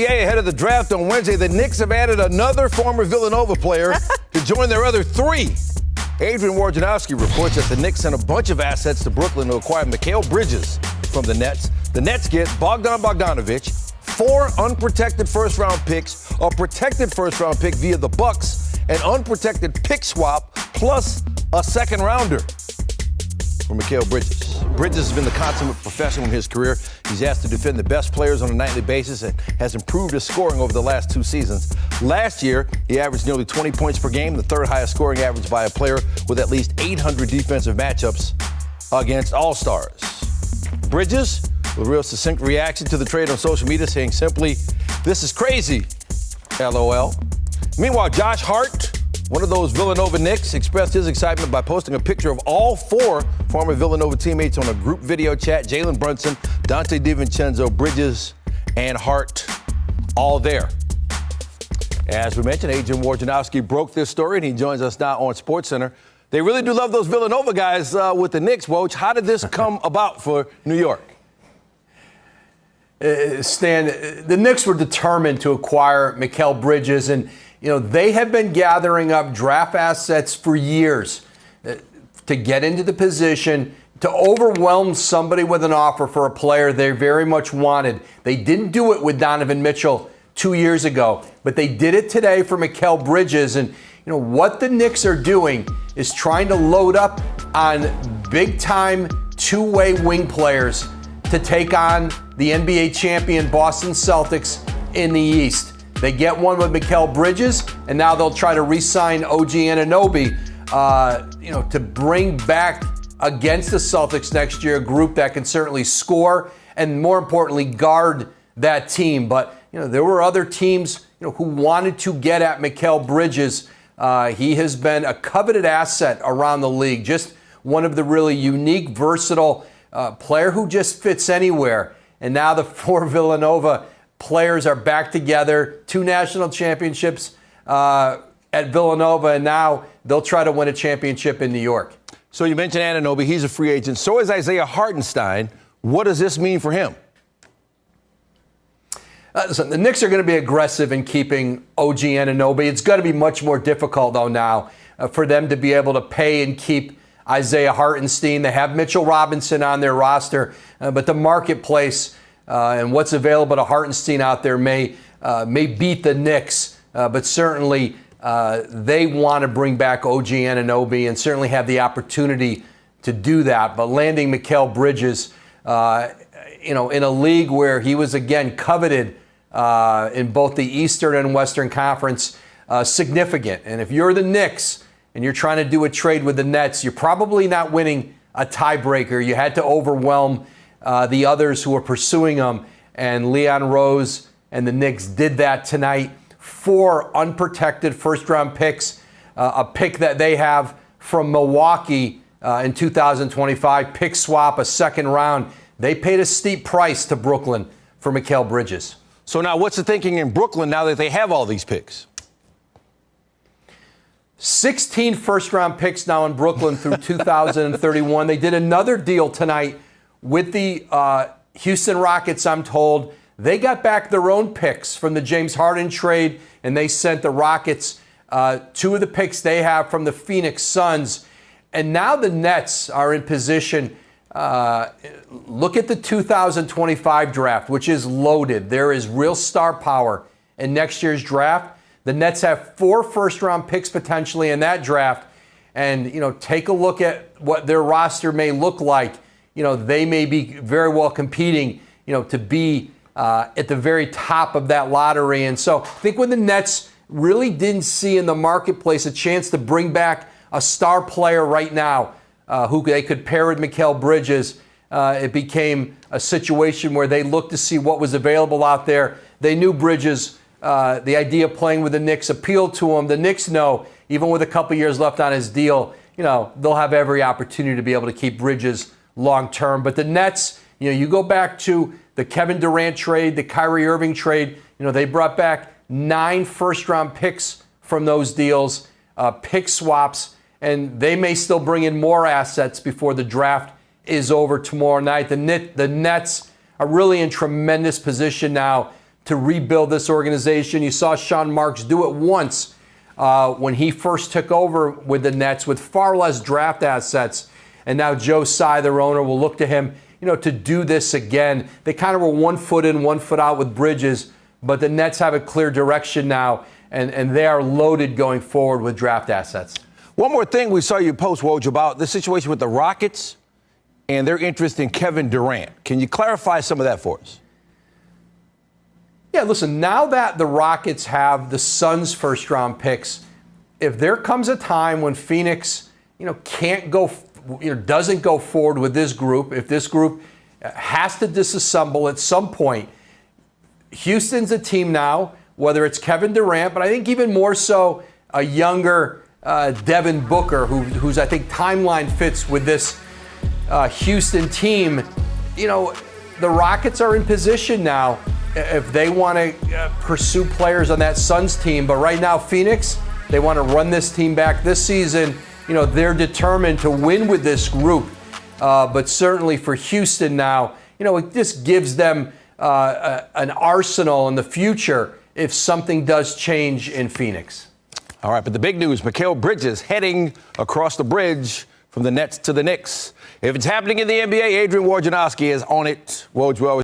NBA ahead of the draft on Wednesday, the Knicks have added another former Villanova player to join their other three. Adrian Wojnarowski reports that the Knicks sent a bunch of assets to Brooklyn to acquire Mikal Bridges from the Nets. The Nets get Bogdan Bogdanovic, 4 unprotected first-round picks, a protected first-round pick via the Bucks, an unprotected pick swap, plus a second-rounder for Mikal Bridges. Bridges has been the consummate professional in his career. He's asked to defend the best players on a nightly basis and has improved his scoring over the last 2 seasons. Last year, he averaged nearly 20 points per game, the third highest scoring average by a player with at least 800 defensive matchups against All-Stars. Bridges, with a real succinct reaction to the trade on social media, saying simply, "This is crazy, LOL." Meanwhile, Josh Hart, one of those Villanova Knicks, expressed his excitement by posting a picture of all 4 former Villanova teammates on a group video chat. Jalen Brunson, Dante DiVincenzo, Bridges, and Hart all there. As we mentioned, Adrian Wojnarowski broke this story, and he joins us now on SportsCenter. They really do love those Villanova guys with the Knicks, Woj. How did this come about for New York? Stan, the Knicks were determined to acquire Mikal Bridges, and they have been gathering up draft assets for years to get into the position to overwhelm somebody with an offer for a player they very much wanted. They didn't do it with Donovan Mitchell 2 years ago, but they did it today for Mikal Bridges. And what the Knicks are doing is trying to load up on big-time two-way wing players to take on the NBA champion Boston Celtics in the East. They get one with Mikal Bridges, and now they'll try to re-sign OG Anunoby, to bring back against the Celtics next year a group that can certainly score and, more importantly, guard that team. But there were other teams who wanted to get at Mikal Bridges. He has been a coveted asset around the league, just one of the really unique, versatile player who just fits anywhere. And now the 4 Villanova players are back together, 2 national championships at Villanova, and now they'll try to win a championship in New York. So you mentioned Anunoby. He's a free agent. So is Isaiah Hartenstein. What does this mean for him? Listen, the Knicks are going to be aggressive in keeping OG Anunoby. It's going to be much more difficult, though, now for them to be able to pay and keep Isaiah Hartenstein. They have Mitchell Robinson on their roster, but the marketplace and what's available to Hartenstein out there may beat the Knicks, but certainly they want to bring back OG Anunoby and certainly have the opportunity to do that. But landing Mikal Bridges, in a league where he was, again, coveted in both the Eastern and Western Conference, significant. And if you're the Knicks and you're trying to do a trade with the Nets, you're probably not winning a tiebreaker. You had to overwhelm the others who were pursuing them, and Leon Rose and the Knicks did that tonight. 4 unprotected first-round picks, a pick that they have from Milwaukee in 2025, pick swap, a second round. They paid a steep price to Brooklyn for Mikal Bridges. So now what's the thinking in Brooklyn now that they have all these picks? 16 first-round picks now in Brooklyn through 2031. They did another deal tonight with the Houston Rockets, I'm told. They got back their own picks from the James Harden trade, and they sent the Rockets 2 of the picks they have from the Phoenix Suns. And now the Nets are in position. Look at the 2025 draft, which is loaded. There is real star power in next year's draft. The Nets have 4 first-round picks potentially in that draft. And, take a look at what their roster may look like. They may be very well competing, to be at the very top of that lottery. And so I think when the Nets really didn't see in the marketplace a chance to bring back a star player right now who they could pair with Mikal Bridges, it became a situation where they looked to see what was available out there. They knew Bridges, the idea of playing with the Knicks appealed to them. The Knicks know, even with a couple years left on his deal, they'll have every opportunity to be able to keep Bridges long term. But the Nets, you go back to the Kevin Durant trade, the Kyrie Irving trade, they brought back 9 first-round picks from those deals, pick swaps, and they may still bring in more assets before the draft is over tomorrow night. The Nets are really in tremendous position now to rebuild this organization. You saw Sean Marks do it once when he first took over with the Nets with far less draft assets. And now Joe Tsai, their owner, will look to him, to do this again. They kind of were 1 foot in, 1 foot out with Bridges, but the Nets have a clear direction now, and they are loaded going forward with draft assets. One more thing we saw you post, Woj, about the situation with the Rockets and their interest in Kevin Durant. Can you clarify some of that for us? Yeah, listen, now that the Rockets have the Suns' first-round picks, if there comes a time when Phoenix, can't go, doesn't go forward with this group, if this group has to disassemble at some point, Houston's a team now, whether it's Kevin Durant, but I think even more so a younger Devin Booker, who's I think timeline fits with this Houston team. The Rockets are in position now if they want to pursue players on that Suns team. But right now, Phoenix, they want to run this team back this season. They're determined to win with this group. But certainly for Houston now, it just gives them an arsenal in the future if something does change in Phoenix. All right, but the big news, Mikal Bridges heading across the bridge from the Nets to the Knicks. If it's happening in the NBA, Adrian Wojnarowski is on it. Woj,